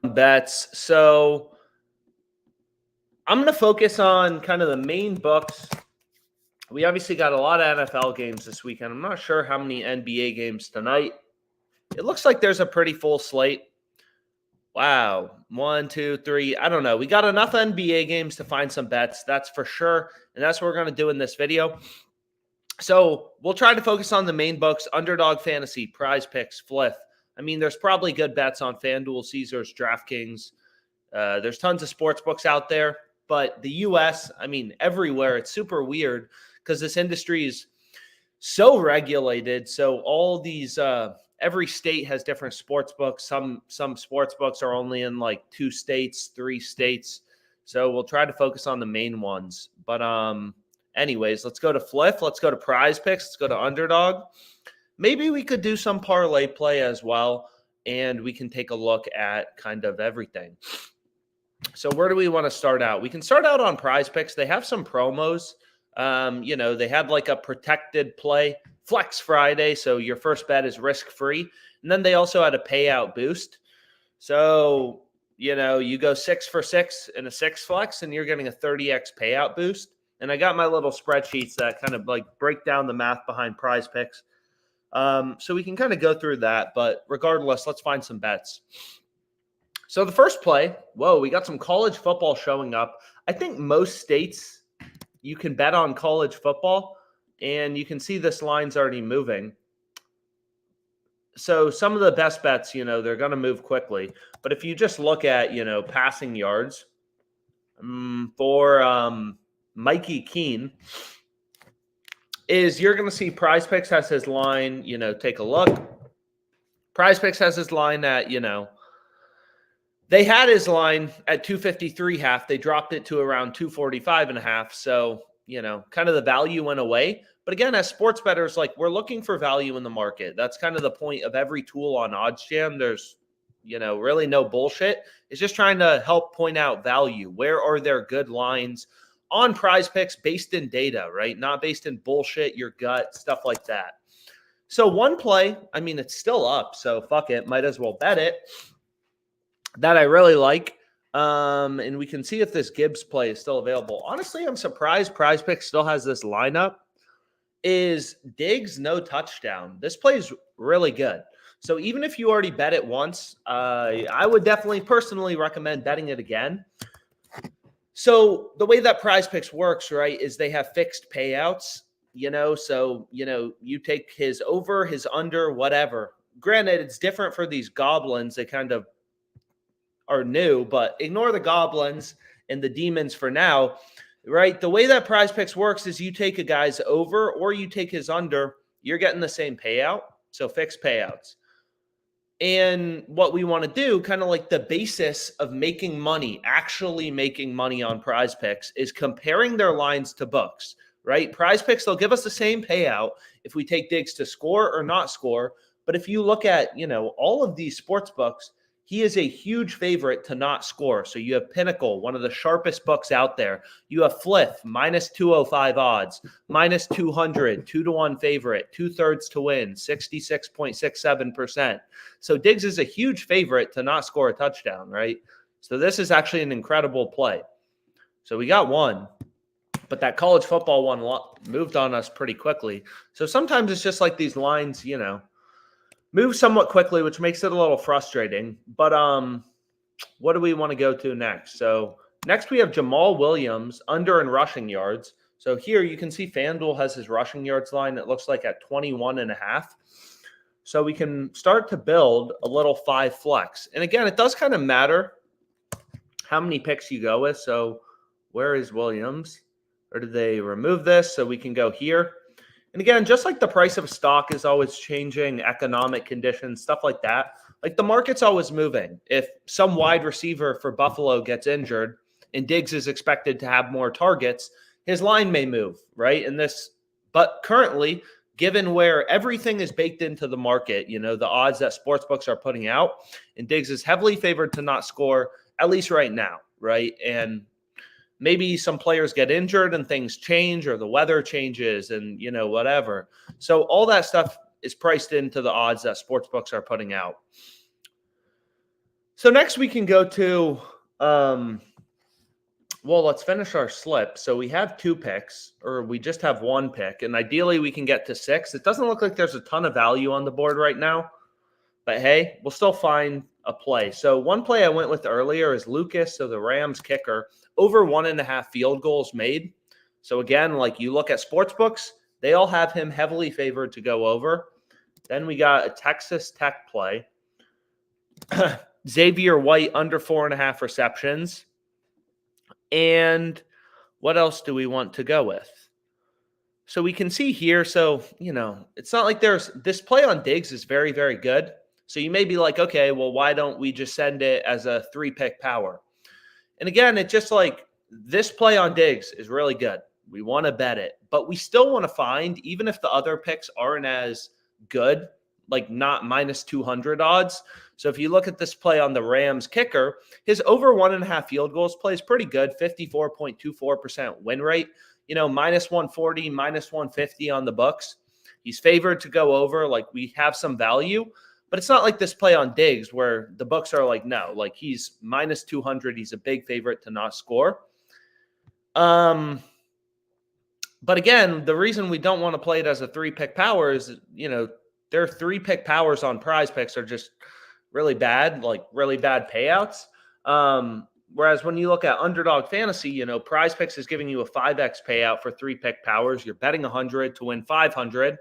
Bets. So I'm going to focus on kind of the main books. We obviously got a lot of NFL games this weekend. I'm not sure how many NBA games tonight. It looks like there's a pretty full slate. Wow. 1, 2, 3. I don't know. We got enough NBA games to find some bets. That's for sure. And that's what we're going to do in this video. So we'll try to focus on the main books: Underdog Fantasy, PrizePicks, Fliff. I mean, there's probably good bets on FanDuel, Caesars, DraftKings. There's tons of sports books out there. But the U.S., I mean, everywhere, it's super weird because this industry is so regulated. So all these, every state has different sports books. Some sports books are only in like 2 states, 3 states. So we'll try to focus on the main ones. But anyways, let's go to Fliff. Let's go to PrizePicks. Let's go to Underdog. Maybe we could do some parlay play as well, and we can take a look at kind of everything. So where do we want to start out? We can start out on PrizePicks. They have some promos. They had like a protected play, Flex Friday, so your first bet is risk-free. And then they also had a payout boost. So, you go 6 for 6 in a 6 flex, and you're getting a 30x payout boost. And I got my little spreadsheets that kind of like break down the math behind PrizePicks. So we can kind of go through that. But regardless, let's find some bets. So the first play, we got some college football showing up. I think most states you can bet on college football, and you can see this line's already moving. So some of the best bets, they're going to move quickly. But if you just look at, passing yards for Mikey Keene, you're going to see PrizePicks has his line, take a look. PrizePicks has his line at, they had his line at 253.5. They dropped it to around 245.5. So, kind of the value went away. But again, as sports bettors, we're looking for value in the market. That's kind of the point of every tool on OddsJam. There's, really no bullshit. It's just trying to help point out value. Where are there good lines on PrizePicks based in data, right? Not based in bullshit, your gut, stuff like that. So one play, it's still up. So fuck it. Might as well bet it. That I really like. And we can see if this Gibbs play is still available. Honestly, I'm surprised PrizePicks still has this lineup. Is Diggs no touchdown? This play is really good. So even if you already bet it once, I would definitely personally recommend betting it again. So the way that PrizePicks works, right, is they have fixed payouts, so, you take his over, his under, whatever. Granted, it's different for these goblins. They kind of are new, but ignore the goblins and the demons for now, right? The way that PrizePicks works is you take a guy's over or you take his under, you're getting the same payout. So fixed payouts. And what we want to do, kind of like the basis of making money, actually making money on PrizePicks, is comparing their lines to books, right? PrizePicks, they'll give us the same payout if we take Diggs to score or not score. But if you look at, all of these sports books, he is a huge favorite to not score. So you have Pinnacle, one of the sharpest books out there. You have Fliff, minus 205 odds, minus 200, 2-1 favorite, 2/3 to win, 66.67%. So Diggs is a huge favorite to not score a touchdown, right? So this is actually an incredible play. So we got one, but that college football one moved on us pretty quickly. So sometimes it's just like these lines, move somewhat quickly, which makes it a little frustrating. But what do we want to go to next? So next we have Jamal Williams under in rushing yards. So here you can see FanDuel has his rushing yards line. It looks like at 21.5. So we can start to build a little 5 flex. And again, it does kind of matter how many picks you go with. So where is Williams? Or did they remove this? So we can go here. And again, just like the price of stock is always changing, economic conditions, stuff like that, like the market's always moving. If some wide receiver for Buffalo gets injured and Diggs is expected to have more targets, his line may move, right? But currently, given where everything is baked into the market, the odds that sportsbooks are putting out, and Diggs is heavily favored to not score, at least right now, right? And maybe some players get injured and things change or the weather changes and, whatever. So all that stuff is priced into the odds that sportsbooks are putting out. So next we can go to, well, let's finish our slip. So we have 2 picks, or we just have 1 pick, and ideally we can get to 6. It doesn't look like there's a ton of value on the board right now, but hey, we'll still find a play. So one play I went with earlier is Lucas, so the Rams kicker, over 1.5 field goals made. So again, like you look at sports books, they all have him heavily favored to go over. Then we got a Texas Tech play. Xavier White under 4.5 receptions. And what else do we want to go with? So we can see here, so, it's not like there's – this play on Diggs is very, very good. So you may be like, okay, well, why don't we just send it as a 3-pick power? And again, it's just like this play on Diggs is really good. We want to bet it. But we still want to find, even if the other picks aren't as good, like not minus 200 odds. So if you look at this play on the Rams kicker, his over 1.5 field goals play is pretty good, 54.24% win rate. Minus 140, minus 150 on the books. He's favored to go over. Like, we have some value, but it's not like this play on Diggs where the books are like, no, like he's minus 200. He's a big favorite to not score. But again, the reason we don't want to play it as a 3-pick power is, their 3-pick powers on PrizePicks are just really bad, like really bad payouts. Whereas when you look at Underdog Fantasy, PrizePicks is giving you a 5x payout for 3-pick powers. You're betting 100 to win 500,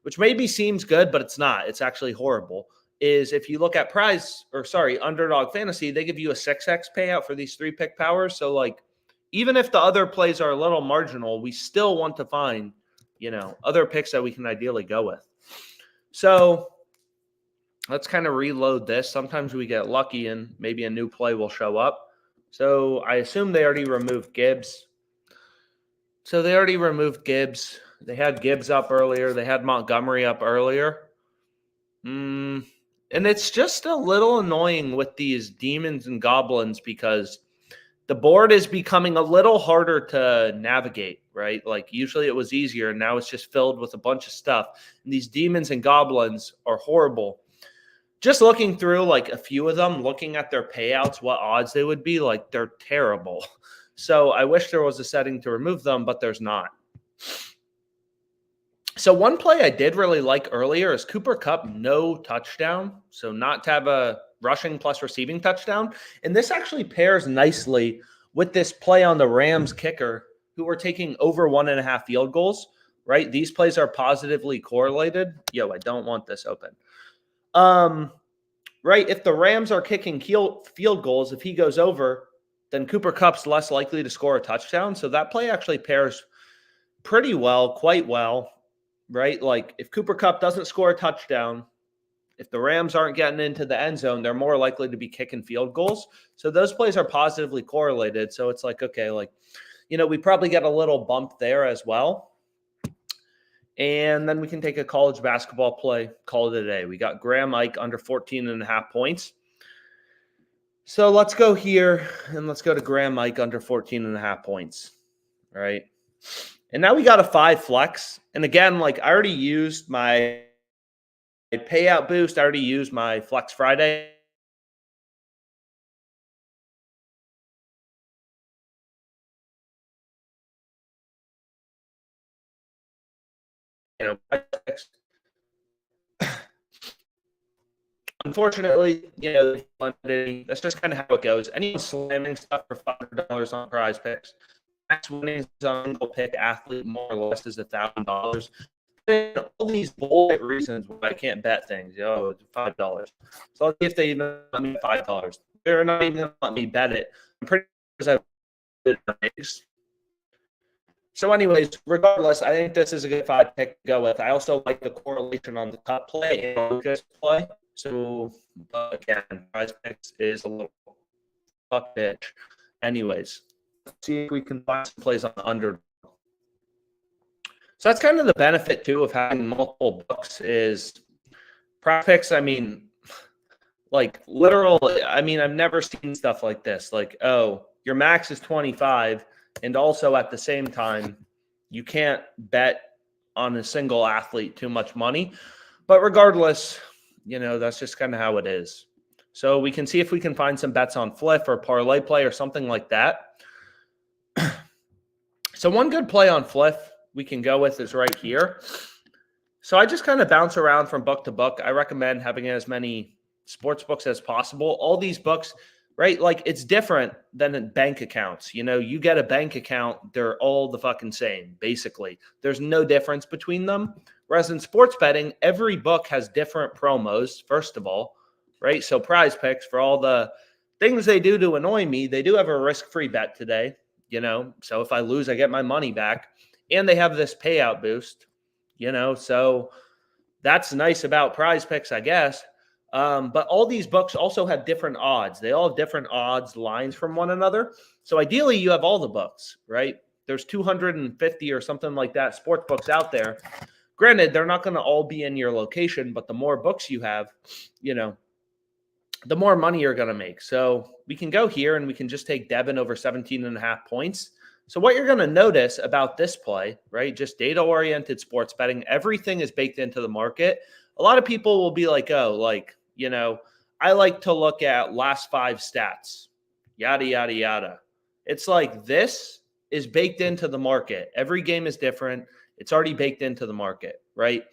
which maybe seems good, but it's not. It's actually horrible. Is if you look at Underdog Fantasy, they give you a 6x payout for these 3-pick powers. So like, even if the other plays are a little marginal, we still want to find, other picks that we can ideally go with. So let's kind of reload this. Sometimes we get lucky and maybe a new play will show up. So I assume they already removed Gibbs. They had Gibbs up earlier. They had Montgomery up earlier. And it's just a little annoying with these demons and goblins because the board is becoming a little harder to navigate, right? Like usually it was easier, and now it's just filled with a bunch of stuff. And these demons and goblins are horrible. Just looking through like a few of them, looking at their payouts, what odds they would be, like they're terrible. So I wish there was a setting to remove them, but there's not. So one play I did really like earlier is Cooper Kupp, no touchdown. So not to have a rushing plus receiving touchdown. And this actually pairs nicely with this play on the Rams kicker, who are taking over 1.5 field goals, right? These plays are positively correlated. I don't want this open. Right? If the Rams are kicking field goals, if he goes over, then Cooper Kupp's less likely to score a touchdown. So that play actually pairs pretty well, quite well, right? Like if Cooper Kupp doesn't score a touchdown, if the Rams aren't getting into the end zone, they're more likely to be kicking field goals. So those plays are positively correlated. So it's like, okay, like, we probably get a little bump there as well. And then we can take a college basketball play, call it a day. We got Graham Ike under 14.5 points. So let's go here and let's go to Graham Ike under 14.5 points. All right. And now we got a 5 flex. And again, like I already used my payout boost. I already used my Flex Friday. Unfortunately, that's just kind of how it goes. Anyone slamming stuff for $500 on PrizePicks, max winnings on single pick athlete more or less is $1,000. All these bullshit reasons why I can't bet things. It's $5. So let's see if they even let me $5. They're not even going to let me bet it. I'm pretty sure So anyways, regardless, I think this is a good 5 pick to go with. I also like the correlation on the Cup play and Lucas play. So again, PrizePicks is a little fuck bitch. Anyways, let's see if we can find some plays on the under. So that's kind of the benefit too of having multiple books is PrizePicks. I mean, like literal. I mean, I've never seen stuff like this. Like, oh, your max is 25, and also at the same time, you can't bet on a single athlete too much money. But regardless, that's just kind of how it is. So we can see if we can find some bets on Fliff or ParlayPlay or something like that. So one good play on Fliff we can go with is right here. So I just kind of bounce around from book to book. I recommend having as many sports books as possible. All these books, right? Like it's different than in bank accounts. You know, you get a bank account, they're all the fucking same, basically. There's no difference between them. Whereas in sports betting, every book has different promos, first of all, right? So PrizePicks, for all the things they do to annoy me, they do have a risk-free bet today, you know? So if I lose, I get my money back. And they have this payout boost, you know? So that's nice about PrizePicks, I guess. But all these books also have different odds. They all have different odds lines from one another. So ideally, you have all the books, right? There's 250 or something like that sports books out there. Granted, they're not going to all be in your location, but the more books you have, you know, the more money you're going to make. So we can go here and we can just take Devin over 17.5 points. So what you're going to notice about this play, right, just data-oriented sports betting, everything is baked into the market. A lot of people will be like, oh, like, you know, I like to look at last 5 stats, yada, yada, yada. It's like this is baked into the market. Every game is different. It's already baked into the market, right?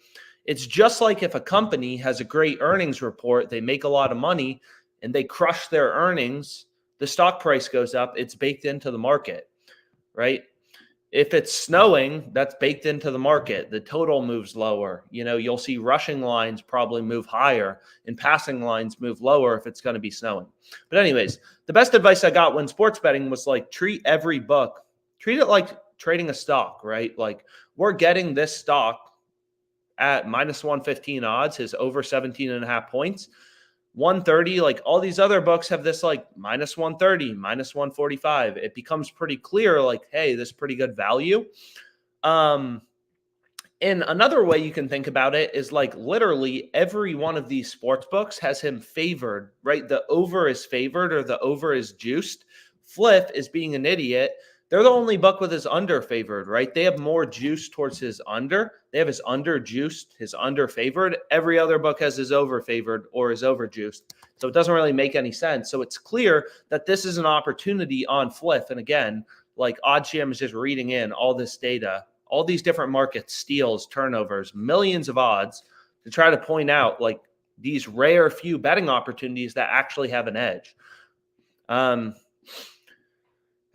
It's just like if a company has a great earnings report, they make a lot of money and they crush their earnings, the stock price goes up, it's baked into the market, right? If it's snowing, that's baked into the market. The total moves lower. You know, you'll see rushing lines probably move higher and passing lines move lower if it's going to be snowing. But anyways, the best advice I got when sports betting was like treat every book, treat it like trading a stock, right? Like we're getting this stock at minus 115 odds, his over 17.5 points. 130, like all these other books have this like minus 130, minus 145. It becomes pretty clear, like, hey, this is pretty good value. And another way you can think about it is like literally every one of these sports books has him favored, right? The over is favored or the over is juiced. Fliff is being an idiot. They're the only book with his under favored, right? They have more juice towards his under. They have his under juiced, his under favored. Every other book has his over favored or his over juiced. So it doesn't really make any sense. So it's clear that this is an opportunity on Fliff. And again, like OddsJam is just reading in all this data, all these different markets, steals, turnovers, millions of odds to try to point out like these rare few betting opportunities that actually have an edge.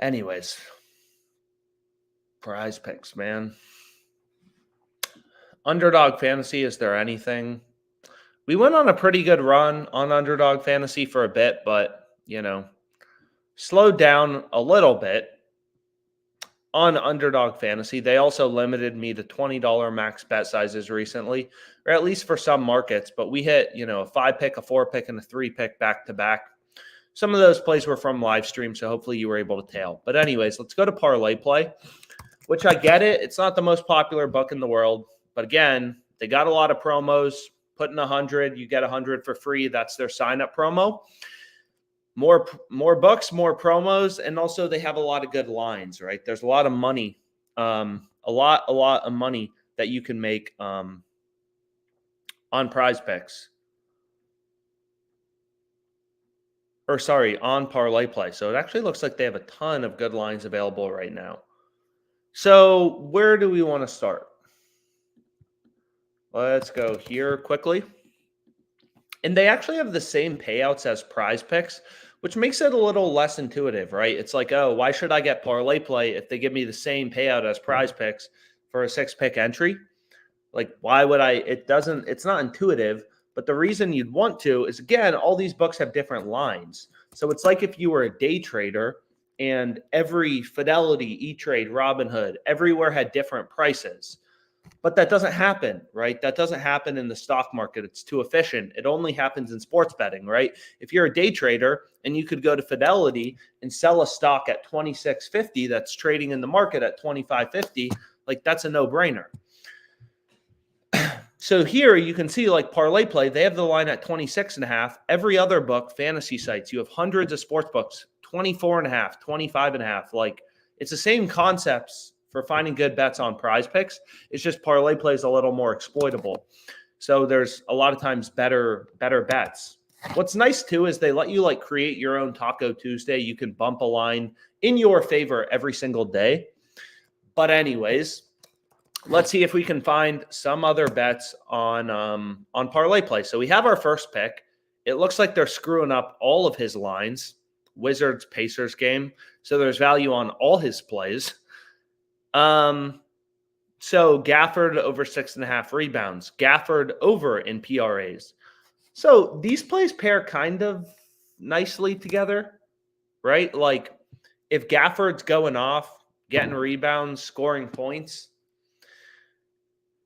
Anyways, PrizePicks, man. Underdog Fantasy, is there anything? We went on a pretty good run on Underdog Fantasy for a bit, but, you know, slowed down a little bit on Underdog Fantasy. They also limited me to $20 max bet sizes recently, or at least for some markets, but we hit, you know, a 5-pick, a 4-pick, and a 3-pick back-to-back. Some of those plays were from live stream, so hopefully you were able to tail. But anyways, let's go to ParlayPlay, which I get it. It's not the most popular book in the world. But again, they got a lot of promos. Put in 100, you get 100 for free. That's their sign-up promo. More books, more promos, and also they have a lot of good lines, right? There's a lot of money, a lot of money that you can make on PrizePicks. Or sorry, on ParlayPlay. So it actually looks like they have a ton of good lines available right now. So where do we want to start? Let's go here quickly. And they actually have the same payouts as PrizePicks, which makes it a little less intuitive, right? It's like, oh, why should I get ParlayPlay if they give me the same payout as PrizePicks for a 6-pick entry? Like, why would I? It's not intuitive. But the reason you'd want to is, again, all these books have different lines. So it's like if you were a day trader and every Fidelity, E-Trade, Robinhood, everywhere had different prices. But that doesn't happen, right? That doesn't happen in the stock market. It's too efficient. It only happens in sports betting, right? If you're a day trader and you could go to Fidelity and sell a stock at $26.50 that's trading in the market at $25.50, like that's a no-brainer. So here you can see like ParlayPlay, they have the line at 26.5. Every other book, fantasy sites, you have hundreds of sports books, 24.5, 25.5. Like it's the same concepts for finding good bets on PrizePicks. It's just ParlayPlay is a little more exploitable. So there's a lot of times better bets. What's nice too is they let you like create your own Taco Tuesday. You can bump a line in your favor every single day. But anyways, let's see if we can find some other bets on parlay play. So we have our first pick. It looks like they're screwing up all of his lines. Wizards Pacers game. So there's value on all his plays. So Gafford over 6.5 rebounds. Gafford over in PRAs. So these plays pair kind of nicely together, right? Like if Gafford's going off, getting rebounds, scoring points,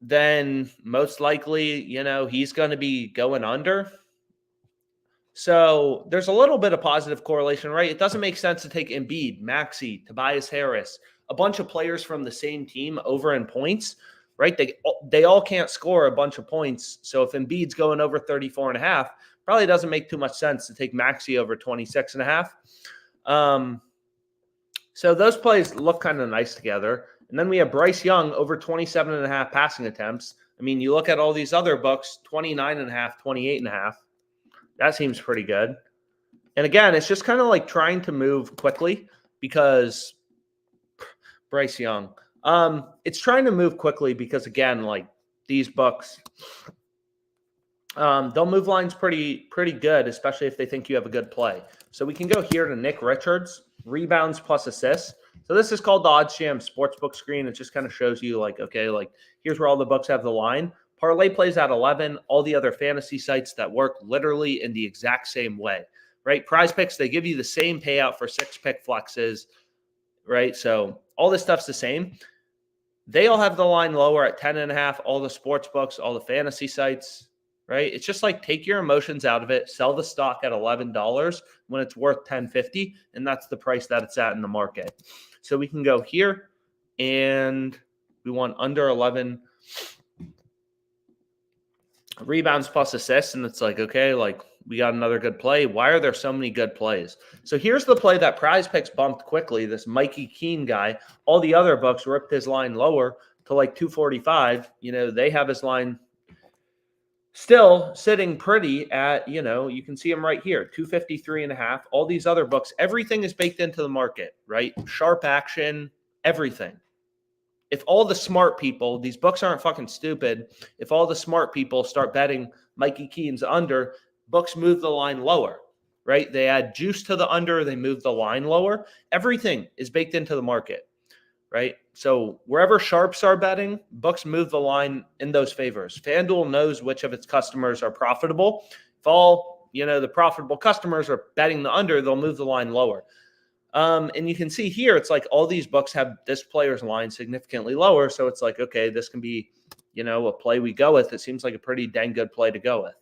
then most likely, he's going to be going under. So there's a little bit of positive correlation, right? It doesn't make sense to take Embiid, Maxey, Tobias Harris, a bunch of players from the same team over in points, right? They all can't score a bunch of points. So if Embiid's going over 34.5, probably doesn't make too much sense to take Maxey over 26.5. So those plays look kind of nice together. And then we have Bryce Young over 27.5 passing attempts. I mean, you look at all these other books, 29.5, 28.5. That seems pretty good. And again, it's just kind of like trying to move quickly because Bryce Young. It's trying to move quickly because, again, like these books, they'll move lines pretty good, especially if they think you have a good play. So we can go here to Nick Richards, rebounds plus assists. So this is called the OddsJam Sportsbook screen. It just kind of shows you like, okay, like here's where all the books have the line. Parlay plays at 11, all the other fantasy sites that work literally in the exact same way, right? PrizePicks, they give you the same payout for 6-pick flexes, right? So all this stuff's the same. They all have the line lower at 10.5, all the sports books, all the fantasy sites, right? It's just like take your emotions out of it, sell the stock at $11 when it's worth $10.50, and that's the price that it's at in the market. So we can go here, and we want under 11 rebounds plus assists, and it's like, okay, like we got another good play. Why are there so many good plays? So here's the play that PrizePicks bumped quickly, this Mikey Keene guy. All the other books ripped his line lower to like 245. They have his line still sitting pretty at, you can see him right here, 253.5. All these other books, everything is baked into the market, right? Sharp action, everything. If all the smart people, these books aren't fucking stupid. If all the smart people start betting Mikey Keene's under, books move the line lower, right? They add juice to the under, they move the line lower. Everything is baked into the market, right? So wherever sharps are betting, books move the line in those favors. FanDuel knows which of its customers are profitable. If all, the profitable customers are betting the under, they'll move the line lower. And you can see here, it's like all these books have this player's line significantly lower. So it's like, okay, this can be, a play we go with. It seems like a pretty dang good play to go with.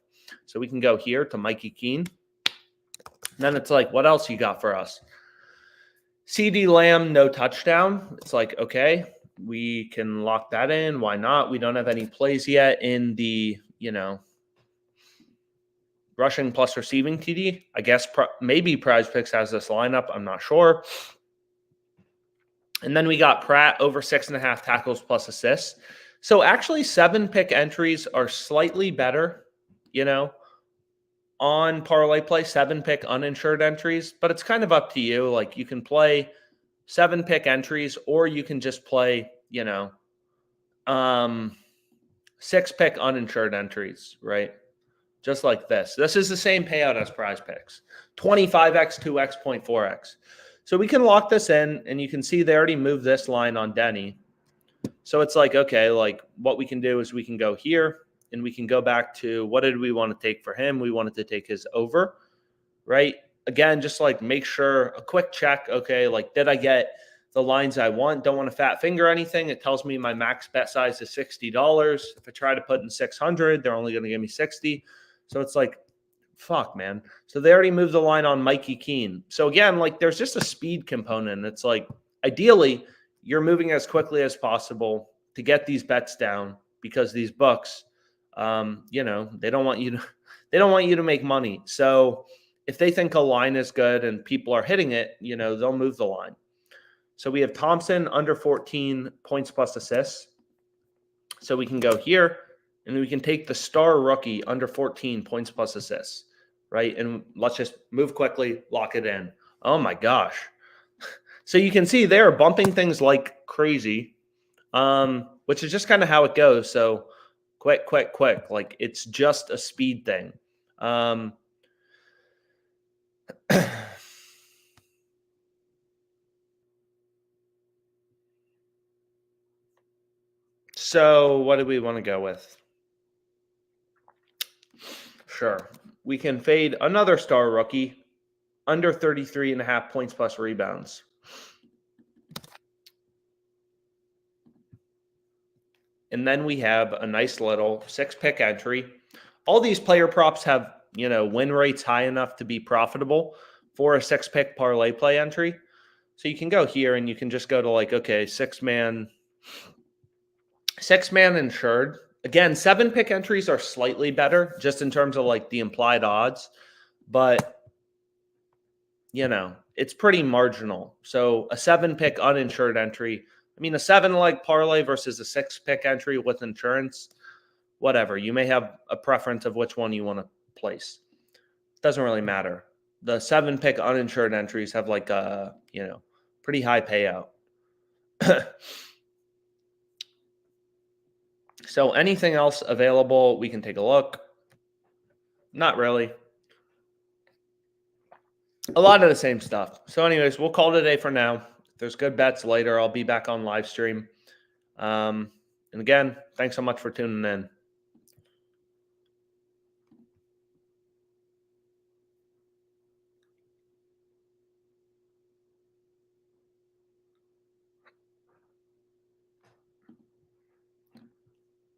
So we can go here to Mikey Keene. And then it's like, what else you got for us? CD Lamb, no touchdown. It's like, okay, we can lock that in. Why not? We don't have any plays yet in the, rushing plus receiving TD. I guess maybe PrizePicks has this lineup. I'm not sure. And then we got Pratt over 6.5 tackles plus assists. So actually 7-pick entries are slightly better, on parlay play, 7-pick uninsured entries, but it's kind of up to you. Like you can play 7-pick entries or you can just play, 6-pick uninsured entries, right? Just like this. This is the same payout as PrizePicks. 25x, 2x, 0.4x. So we can lock this in, and you can see they already moved this line on Denny. So it's like, okay, like what we can do is we can go here, and we can go back to what did we want to take for him? We wanted to take his over, right? Again, just like make sure, a quick check, okay, like did I get the lines I want? Don't want to fat finger anything. It tells me my max bet size is $60. If I try to put in 600, they're only going to give me 60. So it's like, fuck, man. So they already moved the line on Mikey Keene. So again, like there's just a speed component. It's like, ideally, you're moving as quickly as possible to get these bets down because these books, they don't want you to make money. So if they think a line is good and people are hitting it, they'll move the line. So we have Thompson under 14 points plus assists. So we can go here. And we can take the star rookie under 14 points plus assists, right? And let's just move quickly, lock it in. Oh my gosh. So you can see they're bumping things like crazy, which is just kind of how it goes. So quick. Like it's just a speed thing. So what do we want to go with? Sure. We can fade another star rookie under 33.5 points plus rebounds. And then we have a nice little 6-pick entry. All these player props have, win rates high enough to be profitable for a 6-pick parlay play entry. So you can go here and you can just go to like, okay, 6-man insured. Again, 7-pick entries are slightly better just in terms of like the implied odds, but it's pretty marginal. So a 7-pick uninsured entry, a 7-leg parlay versus a 6-pick entry with insurance, whatever. You may have a preference of which one you want to place. Doesn't really matter. The 7-pick uninsured entries have like a, pretty high payout. So anything else available, we can take a look. Not really. A lot of the same stuff. So anyways, we'll call it a day for now. If there's good bets later, I'll be back on live stream. And again, thanks so much for tuning in.